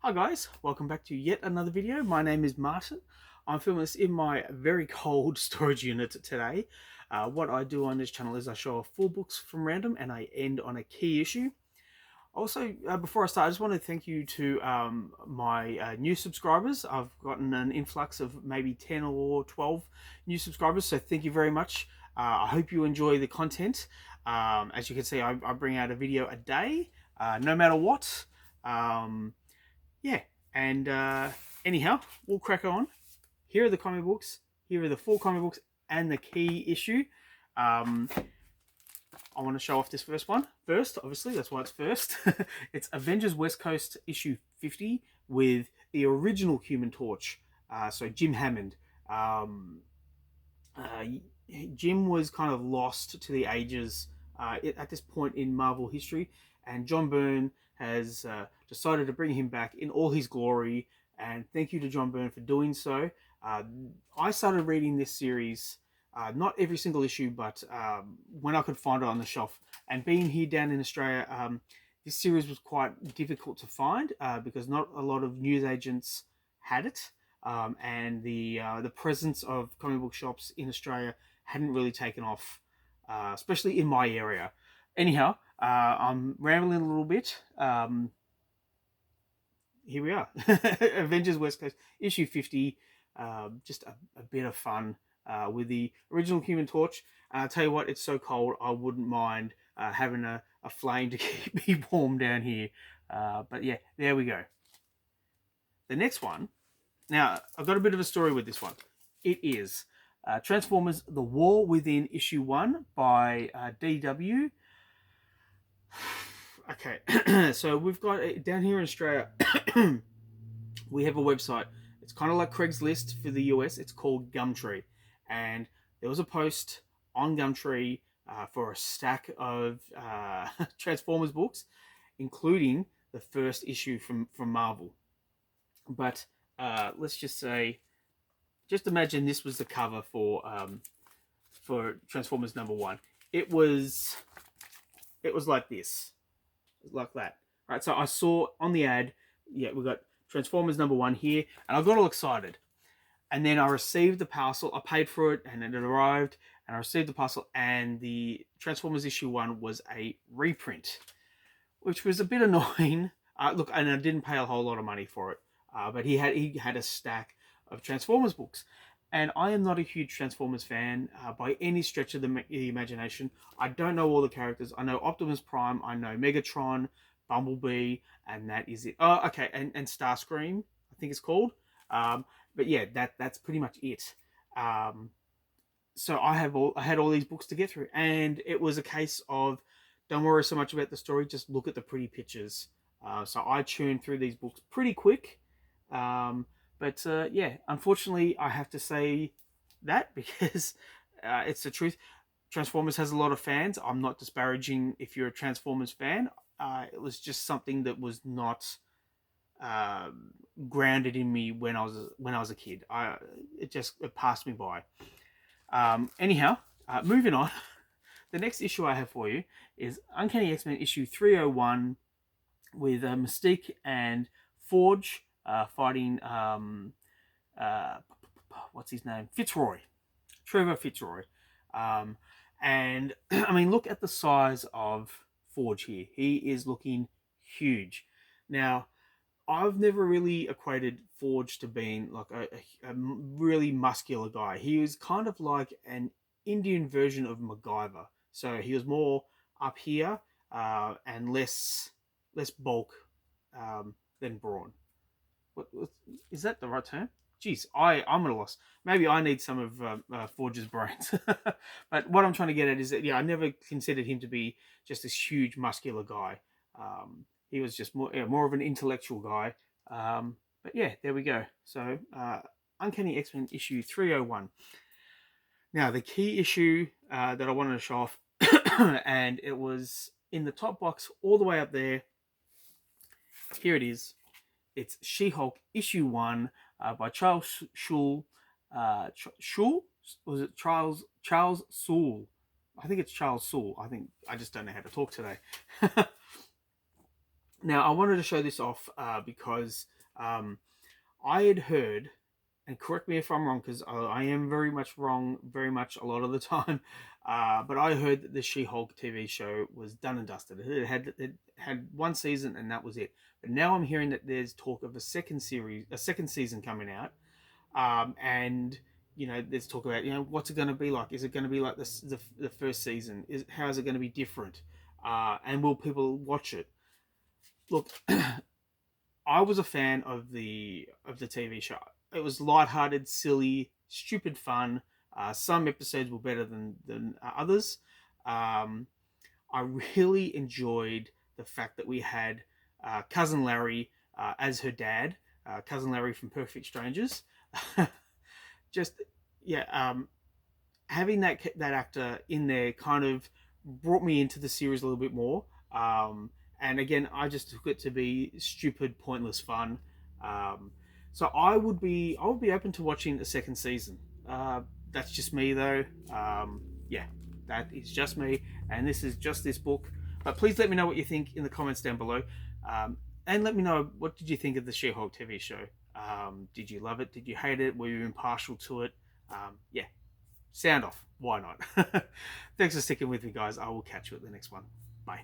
Hi guys, welcome back to yet another video. My name is Martin. I'm filming this in my very cold storage unit today. What I do on this channel is I show off 4 books from random and I end on a key issue. Also, before I start, I just want to thank you to my new subscribers. I've gotten an influx of maybe 10 or 12 new subscribers, so thank you very much. I hope you enjoy the content. As you can see, I bring out a video a day, no matter what. Yeah, and anyhow, we'll crack on. Here are the comic books. Here are the 4 comic books and the key issue. Um, I want to show off this first one first. Obviously, that's why it's first. It's Avengers West Coast issue 50 with the original Human Torch. So Jim Hammond. Um, uh, Jim was kind of lost to the ages at this point in Marvel history, and John Byrne has decided to bring him back in all his glory. And thank you to John Byrne for doing so. Uh, I started reading this series, not every single issue, but when I could find it on the shelf. And being here down in Australia, this series was quite difficult to find because not a lot of newsagents had it and the presence of comic book shops in Australia hadn't really taken off, especially in my area. Anyhow, I'm rambling a little bit. Here we are, Avengers West Coast issue 50. Just a bit of fun with the original Human Torch. I'll tell you what, it's so cold, I wouldn't mind having a flame to keep me warm down here. But yeah, there we go. The next one. Now, I've got a bit of a story with this one. It is Transformers The War Within Issue 1 by DW. Okay, so we've got down here in Australia, we have a website. It's kind of like Craigslist for the US. It's called Gumtree. And there was a post on Gumtree for a stack of Transformers books, including the first issue from Marvel. But let's just say, just imagine this was the cover for Transformers #1. It was like this, like that. Right. So I saw on the ad, yeah, we got Transformers #1 here, and I got all excited. And then I received the parcel. I paid for it, and it arrived. And I received the parcel, and the Transformers issue 1 was a reprint, which was a bit annoying. Look, and I didn't pay a whole lot of money for it, but he had a stack of Transformers books, and I am not a huge Transformers fan by any stretch of the imagination. I don't know all the characters. I know Optimus Prime, I know Megatron, Bumblebee, and that is it. Oh, okay, and Starscream, I think it's called. Um, but yeah, that's pretty much it. Um, so I had all these books to get through, and it was a case of don't worry so much about the story, just look at the pretty pictures. So I churned through these books pretty quick, um, but yeah, unfortunately, I have to say that because it's the truth. Transformers has a lot of fans. I'm not disparaging if you're a Transformers fan. It was just something that was not uh, grounded in me when I was a kid. It passed me by. Anyhow, moving on. The next issue I have for you is Uncanny X-Men issue 301 with Mystique and Forge fighting uh, what's his name? Fitzroy. Trevor Fitzroy. Um, and I mean, look at the size of Forge here. He is looking huge. Now, I've never really equated Forge to being like a really muscular guy. He was kind of like an Indian version of MacGyver. So he was more up here and less bulk than brawn. What is that the right term? Jeez, I'm at a loss. Maybe I need some of Forge's brains. But what I'm trying to get at is that yeah, I never considered him to be just this huge muscular guy. He was just more of an intellectual guy. But yeah, there we go. So Uncanny X-Men issue 301. Now the key issue that I wanted to show off, and it was in the top box all the way up there. Here it is. It's She-Hulk issue 1 by Charles Schul. Schul? Was it Charles Soule? I think it's Charles Soule. I just don't know how to talk today. Now, I wanted to show this off because um, I had heard, and correct me if I'm wrong, because I am very much wrong, very much a lot of the time. But I heard that the She-Hulk TV show was done and dusted. It had one season, and that was it. But now I'm hearing that there's talk of a second season coming out, and there's talk about what's it going to be like. Is it going to be like the first season? How is it going to be different? And will people watch it? Look, I was a fan of the TV show. It was lighthearted, silly, stupid fun. Some episodes were better than others. Um, I really enjoyed the fact that we had cousin Larry as her dad, cousin Larry from Perfect Strangers. Just yeah, having that actor in there kind of brought me into the series a little bit more. Um, and again, I just took it to be stupid, pointless fun. Um, so I would be open to watching a second season. That's just me though. Yeah, that is just me, and this is just this book. But please let me know what you think in the comments down below, and let me know what did you think of the She-Hulk TV show. Did you love it? Did you hate it? Were you impartial to it? Yeah, sound off. Why not? Thanks for sticking with me, guys. I will catch you at the next one. Bye.